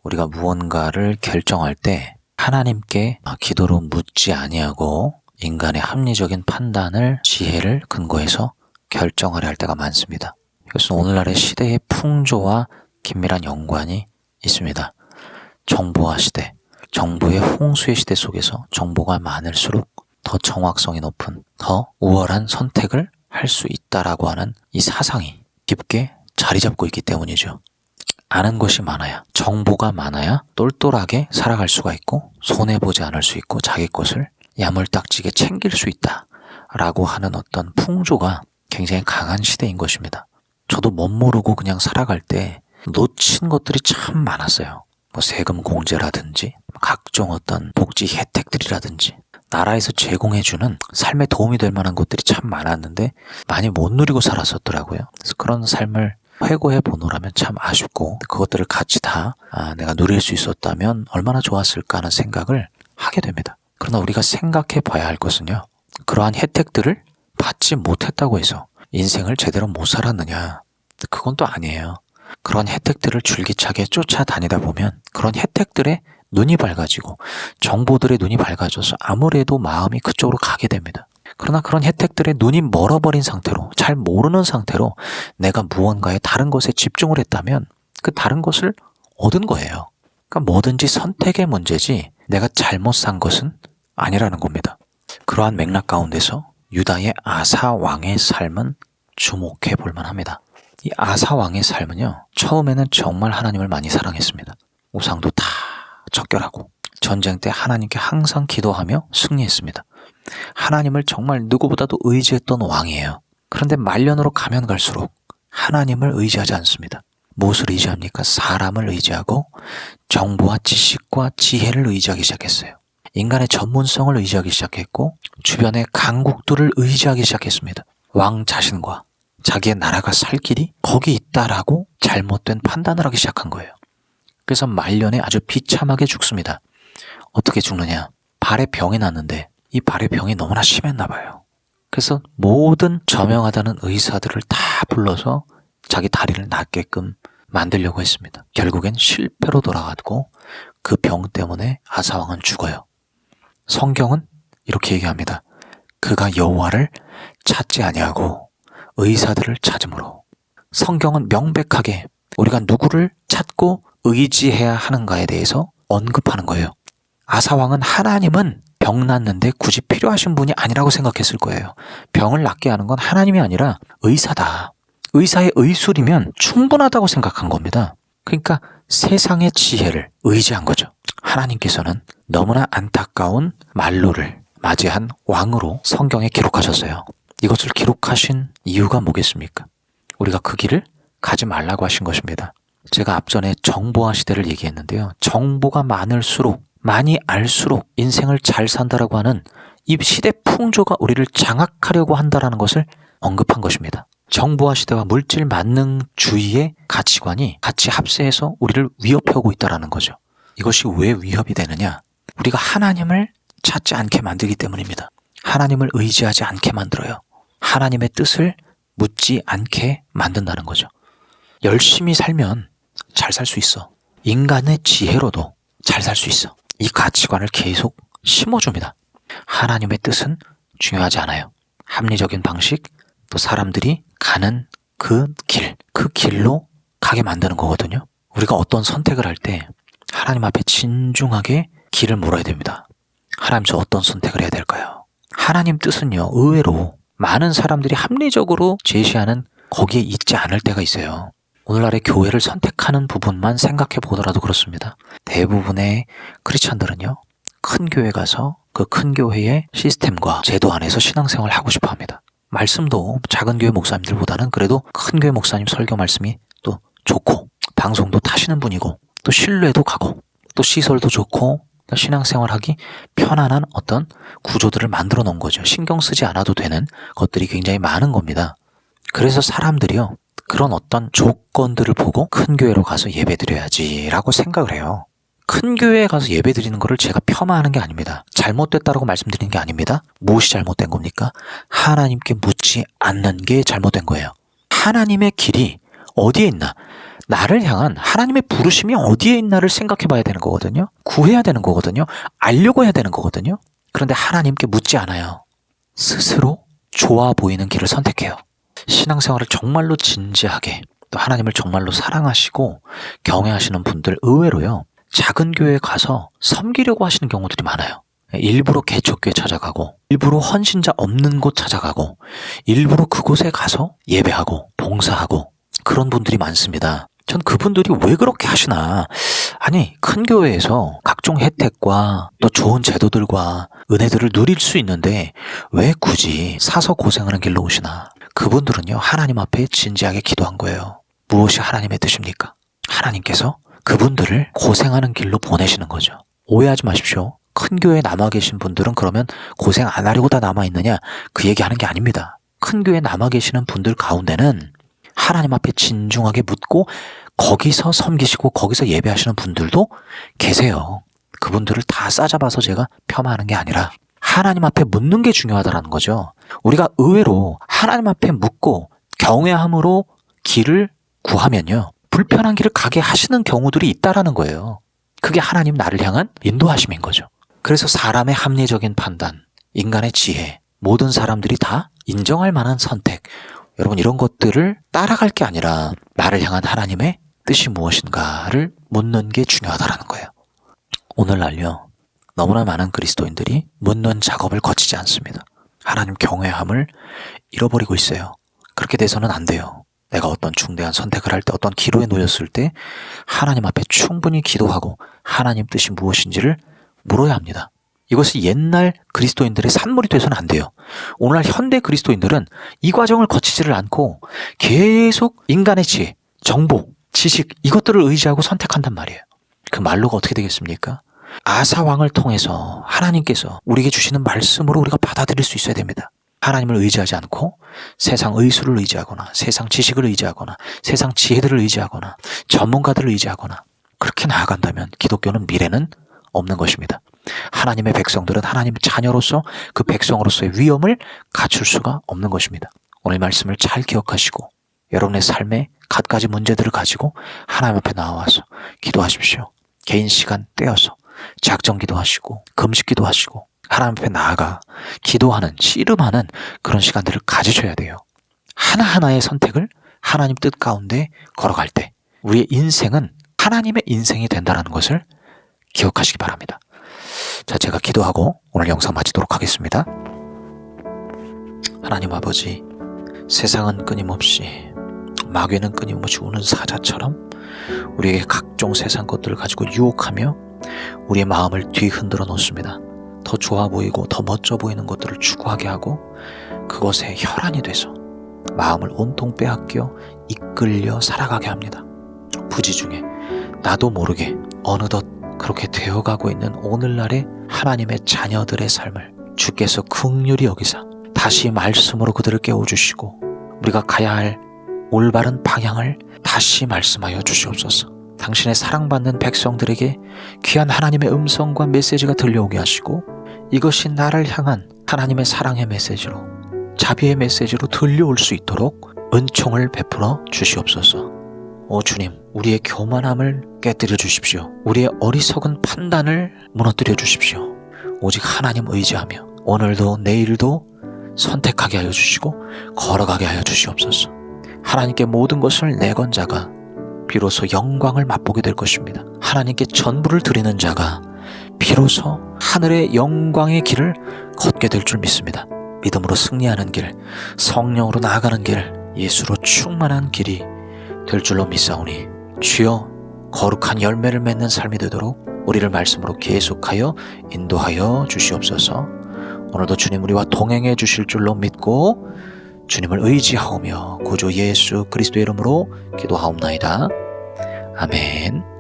우리가 무언가를 결정할 때 하나님께 기도로 묻지 아니하고 인간의 합리적인 판단을 지혜를 근거해서 결정하려 할 때가 많습니다. 이것은 오늘날의 시대의 풍조와 긴밀한 연관이 있습니다. 정보화 시대, 정보의 홍수의 시대 속에서 정보가 많을수록 더 정확성이 높은, 더 우월한 선택을 할 수 있다라고 하는 이 사상이 깊게 자리 잡고 있기 때문이죠. 아는 것이 많아야, 정보가 많아야 똘똘하게 살아갈 수가 있고 손해보지 않을 수 있고 자기 것을 야물딱지게 챙길 수 있다라고 하는 어떤 풍조가 굉장히 강한 시대인 것입니다. 저도 못 모르고 그냥 살아갈 때 놓친 것들이 참 많았어요. 뭐 세금 공제라든지 각종 어떤 복지 혜택들이라든지 나라에서 제공해주는 삶에 도움이 될 만한 것들이 참 많았는데 많이 못 누리고 살았었더라고요. 그래서 그런 삶을 회고해 보노라면 참 아쉽고 그것들을 같이 다 내가 누릴 수 있었다면 얼마나 좋았을까 하는 생각을 하게 됩니다. 그러나 우리가 생각해 봐야 할 것은요. 그러한 혜택들을 받지 못했다고 해서 인생을 제대로 못 살았느냐. 그건 또 아니에요. 그런 혜택들을 줄기차게 쫓아다니다 보면 그런 혜택들에 눈이 밝아지고 정보들의 눈이 밝아져서 아무래도 마음이 그쪽으로 가게 됩니다. 그러나 그런 혜택들에 눈이 멀어버린 상태로 잘 모르는 상태로 내가 무언가에 다른 것에 집중을 했다면 그 다른 것을 얻은 거예요. 그러니까 뭐든지 선택의 문제지 내가 잘못 산 것은 아니라는 겁니다. 그러한 맥락 가운데서 유다의 아사 왕의 삶은 주목해 볼 만합니다. 이 아사 왕의 삶은요, 처음에는 정말 하나님을 많이 사랑했습니다. 우상도 다 척결하고 전쟁 때 하나님께 항상 기도하며 승리했습니다. 하나님을 정말 누구보다도 의지했던 왕이에요. 그런데 말년으로 가면 갈수록 하나님을 의지하지 않습니다. 무엇을 의지합니까? 사람을 의지하고 정보와 지식과 지혜를 의지하기 시작했어요. 인간의 전문성을 의지하기 시작했고 주변의 강국들을 의지하기 시작했습니다. 왕 자신과 자기의 나라가 살 길이 거기 있다라고 잘못된 판단을 하기 시작한 거예요. 그래서 말년에 아주 비참하게 죽습니다. 어떻게 죽느냐? 발에 병이 났는데 이 발의 병이 너무나 심했나 봐요. 그래서 모든 저명하다는 의사들을 다 불러서 자기 다리를 낫게끔 만들려고 했습니다. 결국엔 실패로 돌아가고 그 병 때문에 아사왕은 죽어요. 성경은 이렇게 얘기합니다. 그가 여호와를 찾지 아니하고 의사들을 찾음으로. 성경은 명백하게 우리가 누구를 찾고 의지해야 하는가에 대해서 언급하는 거예요. 아사왕은 하나님은 병 났는데 굳이 필요하신 분이 아니라고 생각했을 거예요. 병을 낫게 하는 건 하나님이 아니라 의사다. 의사의 의술이면 충분하다고 생각한 겁니다. 그러니까 세상의 지혜를 의지한 거죠. 하나님께서는 너무나 안타까운 만로를 맞이한 왕으로 성경에 기록하셨어요. 이것을 기록하신 이유가 뭐겠습니까? 우리가 그 길을 가지 말라고 하신 것입니다. 제가 앞전에 정보화 시대를 얘기했는데요. 정보가 많을수록 많이 알수록 인생을 잘 산다라고 하는 이 시대 풍조가 우리를 장악하려고 한다라는 것을 언급한 것입니다. 정보화 시대와 물질 만능주의의 가치관이 같이 합세해서 우리를 위협하고 있다라는 거죠. 이것이 왜 위협이 되느냐? 우리가 하나님을 찾지 않게 만들기 때문입니다. 하나님을 의지하지 않게 만들어요. 하나님의 뜻을 묻지 않게 만든다는 거죠. 열심히 살면 잘 살 수 있어. 인간의 지혜로도 잘 살 수 있어. 이 가치관을 계속 심어줍니다. 하나님의 뜻은 중요하지 않아요. 합리적인 방식, 또 사람들이 가는 그 길로 가게 만드는 거거든요. 우리가 어떤 선택을 할 때 하나님 앞에 진중하게 길을 물어야 됩니다. 하나님, 저 어떤 선택을 해야 될까요? 하나님 뜻은요, 의외로 많은 사람들이 합리적으로 제시하는 거기에 있지 않을 때가 있어요. 오늘날의 교회를 선택하는 부분만 생각해 보더라도 그렇습니다. 대부분의 크리스찬들은요, 큰 교회 가서 그 큰 교회의 시스템과 제도 안에서 신앙생활을 하고 싶어 합니다. 말씀도 작은 교회 목사님들보다는 그래도 큰 교회 목사님 설교 말씀이 또 좋고 방송도 타시는 분이고 또 신뢰도 가고 또 시설도 좋고 또 신앙생활하기 편안한 어떤 구조들을 만들어 놓은 거죠. 신경 쓰지 않아도 되는 것들이 굉장히 많은 겁니다. 그래서 사람들이요, 그런 어떤 조건들을 보고 큰 교회로 가서 예배드려야지 라고 생각을 해요. 큰 교회에 가서 예배드리는 거를 제가 폄하하는 게 아닙니다. 잘못됐다라고 말씀드리는 게 아닙니다. 무엇이 잘못된 겁니까? 하나님께 묻지 않는 게 잘못된 거예요. 하나님의 길이 어디에 있나? 나를 향한 하나님의 부르심이 어디에 있나를 생각해 봐야 되는 거거든요. 구해야 되는 거거든요. 알려고 해야 되는 거거든요. 그런데 하나님께 묻지 않아요. 스스로 좋아 보이는 길을 선택해요. 신앙생활을 정말로 진지하게 또 하나님을 정말로 사랑하시고 경외하시는 분들 의외로요. 작은 교회에 가서 섬기려고 하시는 경우들이 많아요. 일부러 개척교회 찾아가고 일부러 헌신자 없는 곳 찾아가고 일부러 그곳에 가서 예배하고 봉사하고 그런 분들이 많습니다. 전 그분들이 왜 그렇게 하시나. 아니, 큰 교회에서 각종 혜택과 또 좋은 제도들과 은혜들을 누릴 수 있는데 왜 굳이 사서 고생하는 길로 오시나. 그분들은요, 하나님 앞에 진지하게 기도한 거예요. 무엇이 하나님의 뜻입니까? 하나님께서 그분들을 고생하는 길로 보내시는 거죠. 오해하지 마십시오. 큰 교회에 남아 계신 분들은 그러면 고생 안 하려고 다 남아 있느냐, 그 얘기하는 게 아닙니다. 큰 교회에 남아 계시는 분들 가운데는 하나님 앞에 진중하게 묻고 거기서 섬기시고 거기서 예배하시는 분들도 계세요. 그분들을 다 싸잡아서 제가 폄하하는 게 아니라 하나님 앞에 묻는 게 중요하다는 거죠. 우리가 의외로 하나님 앞에 묻고 경외함으로 길을 구하면요, 불편한 길을 가게 하시는 경우들이 있다라는 거예요. 그게 하나님 나를 향한 인도하심인 거죠. 그래서 사람의 합리적인 판단, 인간의 지혜, 모든 사람들이 다 인정할 만한 선택, 여러분 이런 것들을 따라갈 게 아니라 나를 향한 하나님의 뜻이 무엇인가를 묻는 게 중요하다는 거예요. 오늘날요, 너무나 많은 그리스도인들이 묻는 작업을 거치지 않습니다. 하나님 경외함을 잃어버리고 있어요. 그렇게 돼서는 안 돼요. 내가 어떤 중대한 선택을 할 때, 어떤 기로에 놓였을 때 하나님 앞에 충분히 기도하고 하나님 뜻이 무엇인지를 물어야 합니다. 이것이 옛날 그리스도인들의 산물이 돼서는 안 돼요. 오늘날 현대 그리스도인들은 이 과정을 거치지를 않고 계속 인간의 지혜, 정보, 지식 이것들을 의지하고 선택한단 말이에요. 그 말로가 어떻게 되겠습니까? 아사 왕을 통해서 하나님께서 우리에게 주시는 말씀으로 우리가 받아들일 수 있어야 됩니다. 하나님을 의지하지 않고 세상 의술을 의지하거나 세상 지식을 의지하거나 세상 지혜들을 의지하거나 전문가들을 의지하거나 그렇게 나아간다면 기독교는 미래는 없는 것입니다. 하나님의 백성들은 하나님의 자녀로서 그 백성으로서의 위엄을 갖출 수가 없는 것입니다. 오늘 말씀을 잘 기억하시고 여러분의 삶에 갖가지 문제들을 가지고 하나님 앞에 나와서 기도하십시오. 개인 시간 떼어서 작정 기도하시고 금식 기도하시고 하나님 앞에 나아가 기도하는, 씨름하는 그런 시간들을 가지셔야 돼요. 하나하나의 선택을 하나님 뜻 가운데 걸어갈 때 우리의 인생은 하나님의 인생이 된다는 것을 기억하시기 바랍니다. 자, 제가 기도하고 오늘 영상 마치도록 하겠습니다. 하나님 아버지, 세상은 끊임없이, 마귀는 끊임없이 우는 사자처럼 우리에게 각종 세상 것들을 가지고 유혹하며 우리의 마음을 뒤흔들어 놓습니다. 더 좋아 보이고 더 멋져 보이는 것들을 추구하게 하고 그것에 혈안이 돼서 마음을 온통 빼앗겨 이끌려 살아가게 합니다. 부지중에 나도 모르게 어느덧 그렇게 되어가고 있는 오늘날의 하나님의 자녀들의 삶을 주께서 긍휼히 여기사 다시 말씀으로 그들을 깨워주시고 우리가 가야 할 올바른 방향을 다시 말씀하여 주시옵소서. 당신의 사랑받는 백성들에게 귀한 하나님의 음성과 메시지가 들려오게 하시고 이것이 나를 향한 하나님의 사랑의 메시지로, 자비의 메시지로 들려올 수 있도록 은총을 베풀어 주시옵소서. 오 주님, 우리의 교만함을 깨뜨려 주십시오. 우리의 어리석은 판단을 무너뜨려 주십시오. 오직 하나님 의지하며 오늘도 내일도 선택하게 하여 주시고 걸어가게 하여 주시옵소서. 하나님께 모든 것을 내건 자가 비로소 영광을 맛보게 될 것입니다. 하나님께 전부를 드리는 자가 비로소 하늘의 영광의 길을 걷게 될 줄 믿습니다. 믿음으로 승리하는 길, 성령으로 나아가는 길, 예수로 충만한 길이 될 줄로 믿사오니 주여 거룩한 열매를 맺는 삶이 되도록 우리를 말씀으로 계속하여 인도하여 주시옵소서. 오늘도 주님 우리와 동행해 주실 줄로 믿고 주님을 의지하오며 구주 예수 그리스도의 이름으로 기도하옵나이다. 아멘.